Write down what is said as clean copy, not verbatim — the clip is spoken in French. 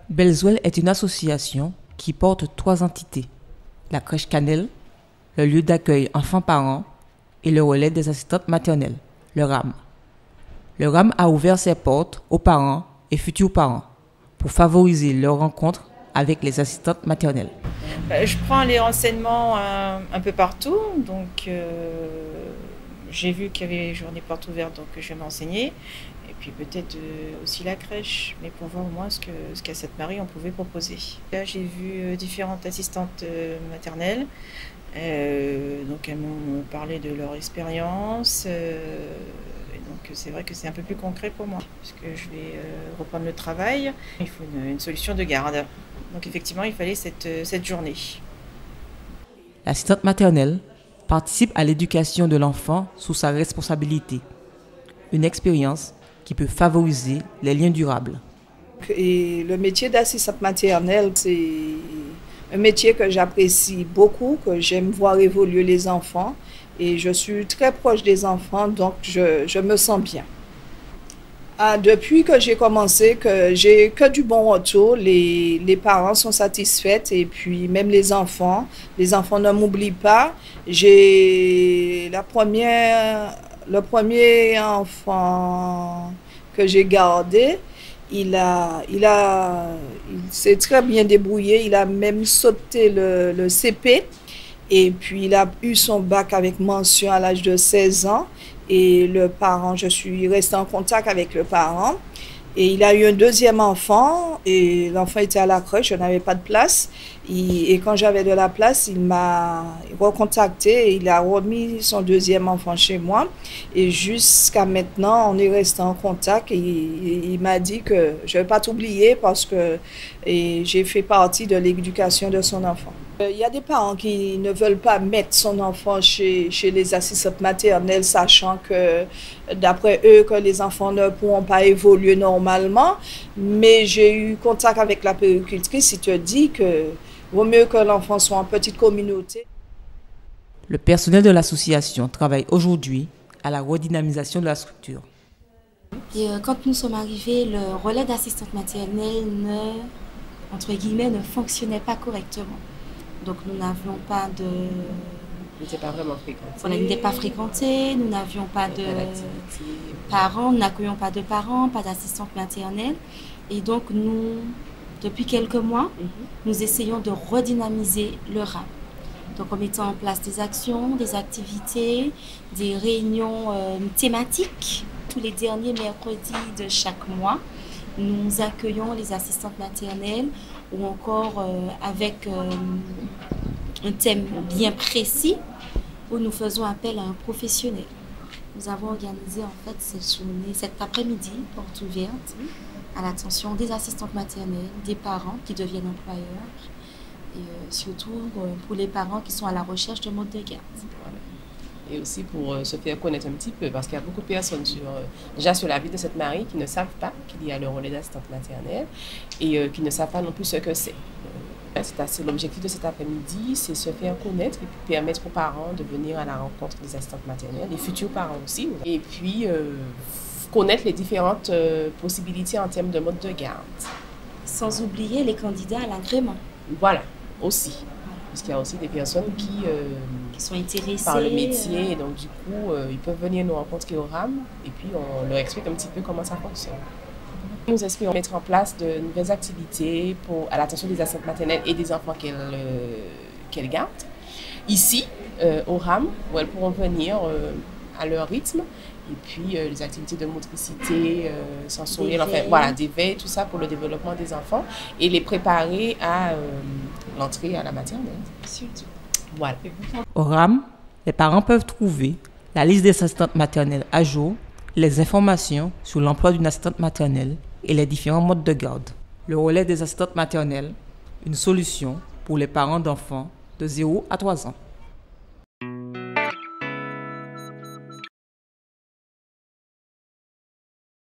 Bellswell est une association qui porte 3 entités. La crèche Cannelle, le lieu d'accueil enfants-parents et le relais des assistantes maternelles, le RAM. Le RAM a ouvert ses portes aux parents et futurs parents pour favoriser leur rencontre avec les assistantes maternelles. Je prends les renseignements un peu partout, donc j'ai vu qu'il y avait des journées portes ouvertes, donc je vais m'enseigner. Et puis peut-être aussi la crèche, mais pour voir au moins ce qu'à Sainte-Marie on pouvait proposer. Là, j'ai vu différentes assistantes maternelles, donc elles m'ont parlé de leur expérience. Et donc c'est vrai que c'est un peu plus concret pour moi, puisque je vais reprendre le travail. Il faut une solution de garde. Donc effectivement, il fallait cette journée. L'assistante maternelle participe à l'éducation de l'enfant sous sa responsabilité. Une expérience qui peut favoriser les liens durables. Et le métier d'assistante maternelle, c'est un métier que j'apprécie beaucoup, que j'aime voir évoluer les enfants. Et je suis très proche des enfants, donc je me sens bien. Depuis que j'ai commencé, que j'ai que du bon retour, les parents sont satisfaits et puis même les enfants ne m'oublient pas. J'ai le premier enfant que j'ai gardé, il s'est très bien débrouillé, il a même sauté le CP et puis il a eu son bac avec mention à l'âge de 16 ans. Et le parent, je suis restée en contact avec le parent. Et il a eu un deuxième enfant et l'enfant était à la crèche, je n'avais pas de place. Et quand j'avais de la place, il m'a recontacté et il a remis son deuxième enfant chez moi. Et jusqu'à maintenant, on est resté en contact et il m'a dit que je ne vais pas t'oublier parce que j'ai fait partie de l'éducation de son enfant. Il y a des parents qui ne veulent pas mettre son enfant chez les assistantes maternelles, sachant que d'après eux, que les enfants ne pourront pas évoluer normalement. Mais j'ai eu contact avec la puéricultrice, il te dit que vaut mieux que l'enfant soit en petite communauté. Le personnel de l'association travaille aujourd'hui à la redynamisation de la structure. Et quand nous sommes arrivés, le relais d'assistante maternelle entre guillemets, ne fonctionnait pas correctement. Donc nous n'avions pas de... Il n'était pas vraiment fréquenté. Voilà, il n'était pas fréquenté, nous n'avions pas de parents, nous n'accueillions pas de parents, pas d'assistante maternelle. Et donc nous, depuis quelques mois, nous essayons de redynamiser le RAM. Donc en mettant en place des actions, des activités, des réunions thématiques. Tous les derniers mercredis de chaque mois, nous accueillons les assistantes maternelles ou encore avec un thème bien précis où nous faisons appel à un professionnel. Nous avons organisé en fait cette journée, cet après-midi, porte ouverte, à l'attention des assistantes maternelles, des parents qui deviennent employeurs et surtout pour les parents qui sont à la recherche de mode de garde. Voilà. Et aussi pour se faire connaître un petit peu, parce qu'il y a beaucoup de personnes déjà sur la ville de Sainte-Marie qui ne savent pas qu'il y a le relais d'assistante maternelle et qui ne savent pas non plus ce que c'est. C'est l'objectif de cet après-midi, c'est se faire connaître et puis permettre aux parents de venir à la rencontre des assistantes maternelles, les futurs parents aussi. Et puis connaître les différentes possibilités en termes de mode de garde. Sans oublier les candidats à l'agrément. Voilà, aussi. Parce qu'il y a aussi des personnes qui sont intéressées par le métier et donc du coup ils peuvent venir nous rencontrer au RAM et puis on leur explique un petit peu comment ça fonctionne. Nous espérons mettre en place de nouvelles activités à l'attention des assistantes maternelles et des enfants qu'elles gardent ici au RAM où elles pourront venir à leur rythme et puis les activités de motricité sensorielle, enfin voilà, d'éveil, tout ça pour le développement des enfants et les préparer à l'entrée à la maternelle. Voilà. Au RAM, les parents peuvent trouver la liste des assistantes maternelles à jour, les informations sur l'emploi d'une assistante maternelle et les différents modes de garde. Le relais des assistantes maternelles, une solution pour les parents d'enfants de 0 à 3 ans.